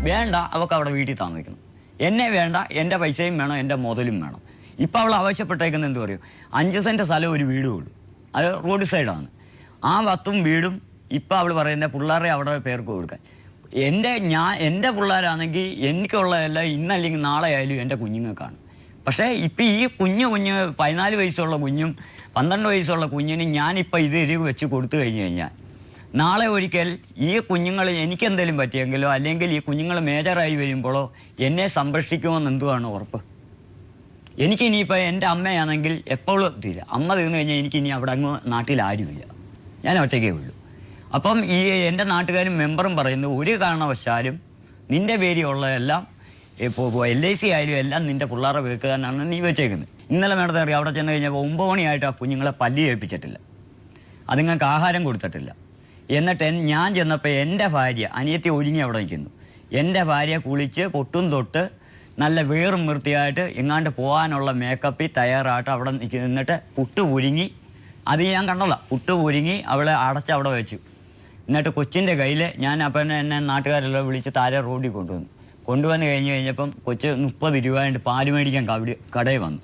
വേണ്ട, അവൾക്ക് അവിടെ വീട്ടിൽ താമസിക്കണം. എന്നെ വേണ്ട, എൻ്റെ പൈസയും വേണം, എൻ്റെ മുതലും വേണം. ഇപ്പം അവൾ ആവശ്യപ്പെട്ടേക്കുന്നത് എന്ത് പറയും? 5 സെൻറ്റ് സ്ഥലം ഒരു വീടും ഉള്ളൂ, അത് റോഡ് സൈഡാണ്. ആ 10 വീടും ഇപ്പം അവൾ പറയുന്ന പിള്ളേരെ അവിടെ പേർക്ക് കൊടുക്കാൻ. എൻ്റെ പിള്ളേരാണെങ്കിൽ എനിക്കുള്ളതെല്ലാം ഇന്നല്ലെങ്കിൽ നാളെ ആയാലും എൻ്റെ കുഞ്ഞുങ്ങൾക്കാണ്. പക്ഷേ ഇപ്പം ഈ കുഞ്ഞ് 14 വയസ്സുള്ള കുഞ്ഞും 12 വയസ്സുള്ള കുഞ്ഞിനും ഞാനിപ്പോൾ ഇത് വെച്ച് കൊടുത്തു കഴിഞ്ഞാൽ നാളെ ഒരിക്കൽ ഈ കുഞ്ഞുങ്ങൾ എനിക്കെന്തെങ്കിലും പറ്റിയെങ്കിലോ അല്ലെങ്കിൽ ഈ കുഞ്ഞുങ്ങൾ മേജറായി വരുമ്പോഴോ എന്നെ സംരക്ഷിക്കുമെന്ന് എന്തുവാണ് ഉറപ്പ്? എനിക്കിനിയിപ്പോൾ എൻ്റെ അമ്മയാണെങ്കിൽ എപ്പോഴും തീരെ അമ്മ തീർന്നു കഴിഞ്ഞാൽ എനിക്കിനി അവിടെ അങ്ങ് നാട്ടിൽ ആരുമില്ല, ഞാൻ ഒറ്റയ്ക്കേ ഉള്ളൂ. അപ്പം ഈ എൻ്റെ നാട്ടുകാരും മെമ്പറും പറയുന്നത് ഒരു കാരണവശാലും നിൻ്റെ പേരിലുള്ളതെല്ലാം ഇപ്പോൾ LIC ആയാലും എല്ലാം നിൻ്റെ പിള്ളേരെ വെക്കാനാണ് നീ വെച്ചേക്കുന്നത്. ഇന്നലെ മേടത്തെ അറിയാം, അവിടെ ചെന്ന് കഴിഞ്ഞപ്പോൾ 9 മണിയായിട്ട് ആ കുഞ്ഞുങ്ങളെ പല്ലി ഏൽപ്പിച്ചിട്ടില്ല, അതുങ്ങൾക്ക് ആഹാരം കൊടുത്തിട്ടില്ല. എന്നിട്ട് ഞാൻ ചെന്നപ്പോൾ എൻ്റെ ഭാര്യ അനിയത്തി ഒരുങ്ങി അവിടെ നിൽക്കുന്നു. എൻ്റെ ഭാര്യ കുളിച്ച് പൊട്ടും തൊട്ട് നല്ല വേറും വൃത്തിയായിട്ട് എങ്ങാണ്ട് പോകാനുള്ള മേക്കപ്പിൽ തയ്യാറായിട്ട് അവിടെ നിന്നിട്ട് പുട്ട് പുരുങ്ങി, അത് ഞാൻ കണ്ടതാണ്, പുട്ട് പുരുങ്ങി അവളെ അവിടെ വെച്ചു. എന്നിട്ട് കൊച്ചിൻ്റെ കയ്യിൽ ഞാൻ അപ്പം എന്നെ നാട്ടുകാരെല്ലാം വിളിച്ച് താഴെ റോഡിൽ കൊണ്ടുവന്ന് കഴിഞ്ഞപ്പം കൊച്ച് 30 രൂപ പാല് മേടിക്കാൻ കടയിൽ വന്നു.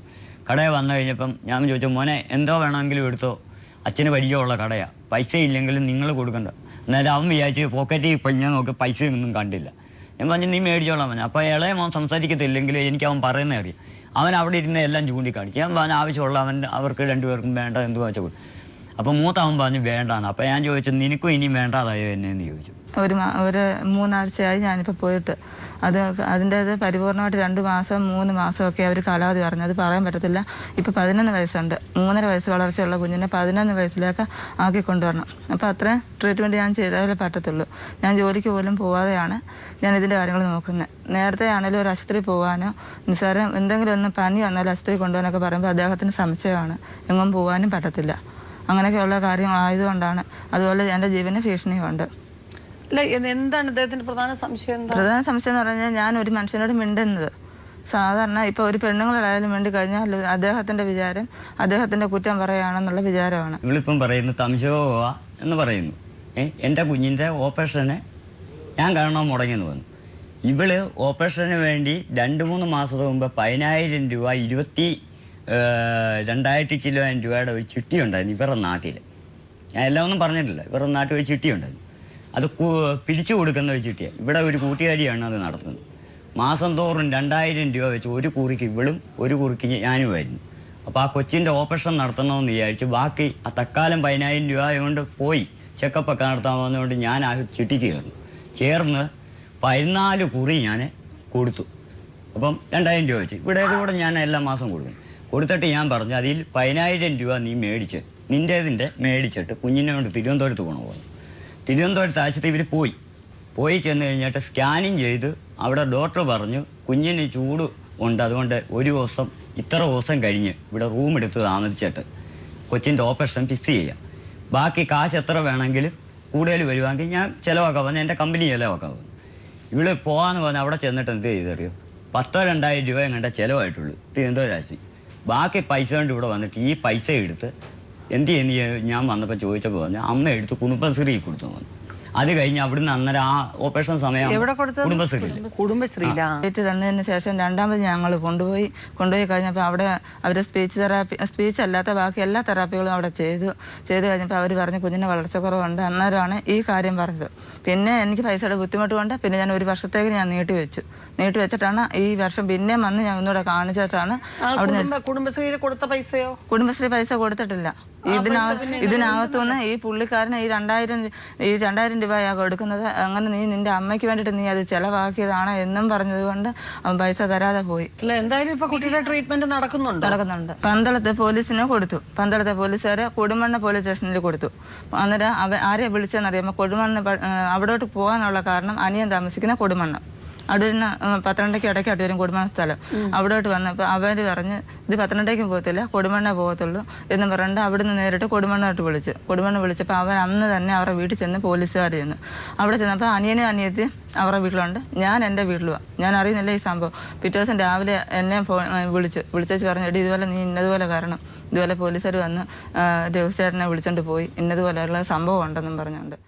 കടയിൽ വന്നു കഴിഞ്ഞപ്പം ഞാൻ ചോദിച്ചു, മോനെ എന്തോ വേണമെങ്കിലും എടുത്തോ, അച്ഛന് പരിചയമുള്ള കടയാണ്, പൈസ ഇല്ലെങ്കിലും നിങ്ങൾ കൊടുക്കണ്ട. എന്നാലും അവൻ വിചാരിച്ച് പോക്കറ്റിൽ ഇപ്പം ഞാൻ നോക്കി പൈസ ഒന്നും കണ്ടില്ല. ഞാൻ പറഞ്ഞു നീ മേടിച്ചോളാൻ പറഞ്ഞു. അപ്പോൾ ഇളയ മോൻ സംസാരിക്കത്തില്ലെങ്കിലും എനിക്ക് അവൻ പറയുന്നത് അറിയാം. അവൻ അവിടെ ഇരുന്ന് എല്ലാം ചൂണ്ടിക്കാണിച്ചു. ഞാൻ പറഞ്ഞു ആവശ്യമുള്ള അവർക്ക് 2 പേർക്കും വേണ്ട എന്ത് വെച്ചാൽ കൊടുക്കും. അപ്പോൾ മൂത്തവൻ പറഞ്ഞു വേണ്ടാന്ന്. അപ്പോൾ ഞാൻ ചോദിച്ചു നിനക്കും ഇനിയും വേണ്ടാതായോ എന്നെ എന്ന് ചോദിച്ചു. ഒരു 3 ആഴ്ചയായി ഞാനിപ്പോൾ പോയിട്ട് അതിൻ്റേത് പരിപൂർണമായിട്ട് 2 മാസം 3 മാസമൊക്കെ അവർ കാലാവധി പറഞ്ഞു. അത് പറയാൻ പറ്റത്തില്ല. ഇപ്പോൾ 11 വയസ്സുണ്ട്. 3.5 വയസ്സ് വളർച്ചയുള്ള കുഞ്ഞിനെ 11 വയസ്സിലേക്ക് ആക്കി കൊണ്ടുവരണം. അപ്പോൾ അത്രയും ട്രീറ്റ്മെൻറ്റ് ഞാൻ ചെയ്താലേ പറ്റത്തുള്ളൂ. ഞാൻ ജോലിക്ക് പോലും പോവാതെയാണ് ഞാൻ ഇതിൻ്റെ കാര്യങ്ങൾ നോക്കുന്നത്. നേരത്തെ ആണെങ്കിലും ഒരു ആശുപത്രി പോകാനോ നിസ്സാരം എന്തെങ്കിലും ഒന്ന് പനി വന്നാലും ആശുപത്രി കൊണ്ടുപോകാനൊക്കെ പറയുമ്പോൾ അദ്ദേഹത്തിന് സംശയമാണ്, എങ്ങും പോകാനും പറ്റത്തില്ല. അങ്ങനെയൊക്കെയുള്ള കാര്യങ്ങളായതുകൊണ്ടാണ്. അതുപോലെ എൻ്റെ ജീവന് ഭീഷണിയുണ്ട്. എന്താണ് അദ്ദേഹത്തിന്റെ പ്രധാന സംശയം? പ്രധാന സംശയം എന്ന് പറഞ്ഞാൽ ഞാൻ ഒരു മനുഷ്യനോട് മിണ്ടുന്നത് സാധാരണ ഇപ്പോൾ ഒരു പെണ്ണുങ്ങളായാലും വേണ്ടി കഴിഞ്ഞാൽ അദ്ദേഹത്തിന്റെ വിചാരം അദ്ദേഹത്തിന്റെ കുറ്റം പറയുകയാണെന്നുള്ള വിചാരമാണ്. ഇവളിപ്പം പറയുന്നു സംശയമാ എന്ന് പറയുന്നു. എൻ്റെ കുഞ്ഞിൻ്റെ ഓപ്പറേഷന് ഞാൻ കാരണം മുടങ്ങിയെന്ന് പറഞ്ഞു. ഇവള് ഓപ്പറേഷന് വേണ്ടി 2-3 മാസത്തിന് മുമ്പ് 10,000 രൂപ 22,000 ചില്ലുവാൻ രൂപയുടെ ഒരു ചിട്ടി ഉണ്ടായിരുന്നു ഇവരുടെ നാട്ടിൽ. ഞാൻ എല്ലാം ഒന്നും പറഞ്ഞിട്ടില്ല. ഇവരുടെ നാട്ടിൽ ഒരു ചിട്ടി ഉണ്ടായിരുന്നു. അത് പിരിച്ചു കൊടുക്കുന്ന ഒരു ചിട്ടിയാണ്. ഇവിടെ ഒരു കൂട്ടുകാരിയാണ് അത് നടത്തുന്നത്. മാസം തോറും 2,000 രൂപ വെച്ച് ഒരു കുറിക്ക് ഇവളും ഒരു കുറിക്ക് ഞാനുമായിരുന്നു. അപ്പോൾ ആ കൊച്ചിൻ്റെ ഓപ്പറേഷൻ നടത്തണമെന്ന് വിചാരിച്ച് ബാക്കി ആ തക്കാലം 10,000 രൂപ കൊണ്ട് പോയി ചെക്കപ്പൊക്കെ നടത്താൻ വന്നതുകൊണ്ട് ഞാൻ ആ ചിട്ടിക്ക് ചേർന്ന് 14 കുറി ഞാൻ കൊടുത്തു. അപ്പം 2,000 രൂപ വെച്ച് ഇവിടെ കൂടെ ഞാൻ എല്ലാ മാസം കൊടുത്തിട്ട് ഞാൻ പറഞ്ഞു അതിൽ 10,000 രൂപ നീ മേടിച്ച് നിൻ്റേതിൻ്റെ മേടിച്ചിട്ട് കുഞ്ഞിനെ കൊണ്ട് തിരുവനന്തപുരത്ത് പോകണം. തിരുവനന്തപുരത്ത് ആശുപത്രി ഇവർ പോയി ചെന്ന് കഴിഞ്ഞിട്ട് സ്കാനിങ് ചെയ്ത് അവിടെ ഡോക്ടർ പറഞ്ഞു കുഞ്ഞിന് ചൂട് ഉണ്ട്, അതുകൊണ്ട് ഇത്ര ദിവസം കഴിഞ്ഞ് ഇവിടെ റൂം എടുത്ത് താമസിച്ചിട്ട് കൊച്ചിൻ്റെ ഓപ്പറേഷൻ ഫിക്സ് ചെയ്യാം. ബാക്കി കാശ് എത്ര വേണമെങ്കിലും കൂടുതൽ വരുവാണെങ്കിൽ ഞാൻ ചിലവാക്കാൻ പറഞ്ഞു, എൻ്റെ കമ്പനി ചിലവാക്കാൻ പറഞ്ഞു. ഇവിടെ പോകാമെന്ന് പറഞ്ഞാൽ അവിടെ ചെന്നിട്ട് എന്ത് ചെയ്തറിയോ, 10,000-2,000 രൂപ എങ്ങാണ്ട് ചിലവായിട്ടുള്ളൂ തിരുവനന്തപുരം ആശുപത്രി. ബാക്കി പൈസ കൊണ്ട് ഇവിടെ വന്നിട്ട് ഈ പൈസ എടുത്ത് എന്ത് ചെയ്യുന്ന ഞാൻ വന്നപ്പോൾ ചോദിച്ചപ്പോൾ പറഞ്ഞു അമ്മ എടുത്ത് കുടുംബശ്രീ കൊടുത്തു പറഞ്ഞു. അത് കഴിഞ്ഞ് അവിടുന്ന് അന്നേരം ആ ഓപ്പറേഷൻ സമയം കുടുംബശ്രീയിലാണ് തന്നതിന് ശേഷം രണ്ടാമത് ഞങ്ങൾ കൊണ്ടുപോയി കഴിഞ്ഞപ്പോൾ അവിടെ അവർ സ്പീച്ച് അല്ലാത്ത ബാക്കി എല്ലാ തെറാപ്പികളും അവിടെ ചെയ്തു കഴിഞ്ഞപ്പോൾ അവർ പറഞ്ഞു കുഞ്ഞിന് വളർച്ചക്കുറവുണ്ട്. അന്നേരമാണ് ഈ കാര്യം പറഞ്ഞത്. പിന്നെ എനിക്ക് പൈസയുടെ ബുദ്ധിമുട്ട് കൊണ്ട് പിന്നെ ഞാൻ 1 വർഷത്തേക്ക് ഞാൻ നീട്ടി വെച്ചിട്ടാണ് ഈ വർഷം പിന്നെ വന്ന് ഞാൻ ഒന്നുകൂടെ കാണിച്ചിട്ടാണ് അവിടെ. കുടുംബശ്രീ പൈസ കൊടുത്തിട്ടില്ല. ഇതിനകത്തുനിന്ന് ഈ പുള്ളിക്കാരന് ഈ 2,000 രൂപയാ കൊടുക്കുന്നത്. അങ്ങനെ നീ നിന്റെ അമ്മയ്ക്ക് വേണ്ടിയിട്ട് നീ അത് ചെലവാക്കിയതാണ് എന്നും പറഞ്ഞതുകൊണ്ട് അവൻ പൈസ തരാതെ പോയി. എന്തായാലും ഇപ്പൊ കുട്ടിയുടെ ട്രീറ്റ്മെന്റ് നടക്കുന്നുണ്ട്. പന്തളത്തെ പോലീസിന് കൊടുത്തു. പന്തളത്തെ പോലീസുകാരെ കൊടുമണ്ണ പോലീസ് സ്റ്റേഷനിൽ കൊടുത്തു. അന്നേരം ആരെയെ വിളിച്ചെന്നറിയാമോ? കൊടുമണ്ണ് അവിടോട്ട് പോകാനുള്ള കാരണം അനിയൻ താമസിക്കുന്ന കൊടുമണ്ണ് അടൂരിന് 12ക്ക് ഇടയ്ക്ക് അടൂരും കൊടുമണ്ണ സ്ഥലം. അവിടോട്ട് വന്നപ്പോൾ അവർ പറഞ്ഞ് ഇത് 12ക്കും പോകത്തില്ല, കൊടുമണ്ണേ പോകത്തുള്ളൂ എന്ന് പറഞ്ഞിട്ട് അവിടുന്ന് നേരിട്ട് കൊടുമണ്ണോട്ട് വിളിച്ചപ്പോൾ അവൻ അന്ന് തന്നെ അവരുടെ വീട്ടിൽ ചെന്ന് പോലീസുകാർ ചെന്നു. അവിടെ ചെന്നപ്പോൾ അനിയനും അനിയത്തി അവരുടെ വീട്ടിലുണ്ട്, ഞാൻ എൻ്റെ വീട്ടിലുമാണ്. ഞാൻ അറിയുന്നില്ല ഈ സംഭവം. പിറ്റേ ദിവസം രാവിലെ എന്നെ വിളിച്ചു പറഞ്ഞു എടി ഇതുപോലെ നീ ഇന്നതുപോലെ വരണം, ഇതുപോലെ പോലീസുകാർ വന്ന് രഘുചേട്ടനെ വിളിച്ചോണ്ട് പോയി, ഇന്നതുപോലെയുള്ള സംഭവം ഉണ്ടെന്നും പറഞ്ഞുകൊണ്ട്.